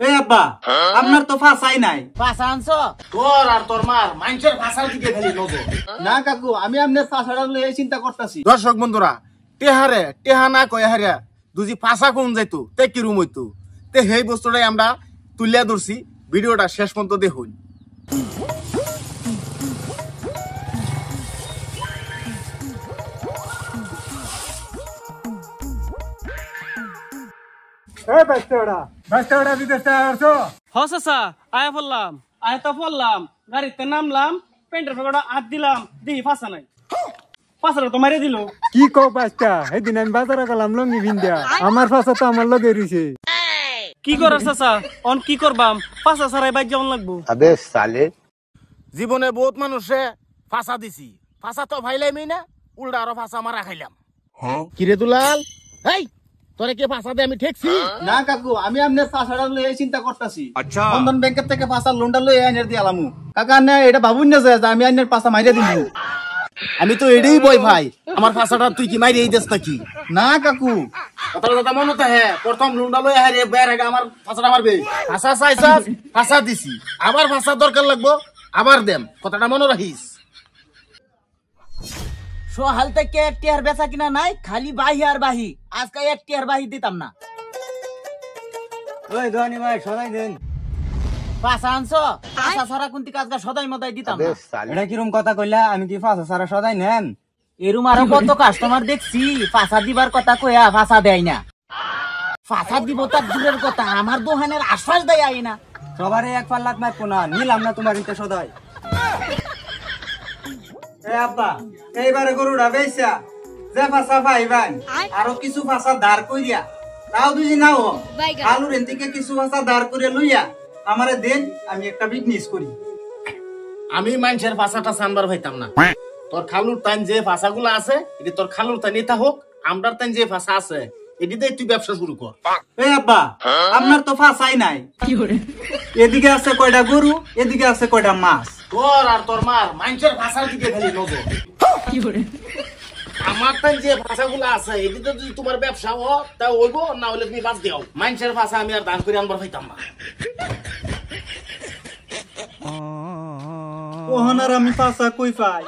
এই আব্বা আপনার তো ফাঁসাই নাই। ফাঁসা আনছো? তোর আর তোর মার মানুষের ফাঁসার দিকে খালি নজর। না কাকু, আমি আপনার ফাঁসাটা লইয়া চিন্তা করতেছি। দর্শক বন্ধুরা, টেহারে টেহা না কয়ে হারিয়া দুজি ফাঁসা কোন যাইতো তে কি রুম হইতো, তে সেই বস্তুটাই আমরা তুলিয়া ধরছি। ভিডিওটা শেষ পর্যন্ত দেখুন। গাড়িতে নামলাম, পেন্টের পকেটে হাত দিলাম, দিই ফাঁসা নাই। ফাঁসাটা তো মারিয়ে দিল। কি কও পাঁচটা? সেদিন আমি বাজারে গেলাম লঙ্গি ভিন্দা, আমার ফাঁসা তো আমার লগে রইছে। কি করার চাচা, অন কি করবাম? ফাঁসা ছাড়াই বাইক যেমন লাগবো। জীবনে বহুত মানুষে ফাঁসা দিছি, ফাঁসা তো ভাইলামই না, উল্টা আরো ফাঁসা মারা খাইলাম। কিরে দুলাল, এই তোরে কে ফাঁসা দে আমি ঠেকছি? না কাকু, আমি আপনার ফাঁসাটা লইয়া চিন্তা করতেছি। বন্ধন ব্যাংকের থেকে ফাঁসার লোনটা লইয়া আইনার দিয়ে আলামু। কাকা না এটা ভাবুন না যে আমি আইনার পাশা মাইরা দিব। আমি তো এটাই বই ভাই, আমার ফাঁসাটা তুই কি মাইরে এই দেশ নাকি? না কাকু, কথার কথা মনে তো হ্যাঁ, প্রথম লুন্ডা লই হারিয়ে বের আগে আমার ফাঁসাটা মারবে। ফাঁসা চাইছাস, ফাঁসা দিছি, আবার ফাঁসা দরকার লাগবো, আবার দেম। কথাটা মনে রাখিস। সোহাল থেকে 1 টিয়ার বেচা কিনা নাই, খালি বাহি আর বাহি। আজকে 1 টিয়ার বাহি দিতাম না। ওই ধনী ভাই সদাই দেন। ফাঁসা আনছো? ফাঁসা ছাড়া কোনটি কাজটা সদাই মদাই দিতাম না। এটা কিরম কথা কইলা? আমি কি ফাঁসা সারা সদাই নেন? এরম আরো কত কাস্টমার দেখছি ফাঁসা দিবার কথা কইয়া ফাঁসা দেয় না। ফাঁসা দিব তার দূরের কথা, আমার দোকানের আশ্বাস দেয় আই না। সবারে এক পাল্লাত মারবো না, নিলাম না তোমার ইতে সদাই। এই আব্বা এইবারে গরুটা বেচা যে ফাঁসা পাইবান আরো কিছু ফাঁসা ধার কইরা, তাও দুজি নাও আলুর এদিকে কিছু ফাঁসা ধার করে লইয়া আমারে দেন, আমি একটা বিজনেস করি। আমি মানুষের ফাঁসাটা সানবার ভাইতাম না। তোর খালুর তান যে ফাঁসাগুলো আছে, এটি তোর খালুর তান এটা হোক, আমরার তান যে ফাঁসা আছে এটিতে তুই ব্যবসা শুরু কর। এই আব্বা আপনার তো ফাঁসাই নাই। এদিকে আছে কয়টা গরু, এদিকে আছে কয়টা মাছ। তোর আর তোর মার মানুষের ফাঁসার দিকে খালি নজর। আমার তাই যে ভাষাগুলো আছে এদিকে যদি তোমার ব্যবসা হোক তা হইব, না হলে তুমি বাদ দিও। মানুষের ভাষা আমি আর দান করে আনবার পাইতাম না। ওহনার আমি ফাঁসা কই পাই?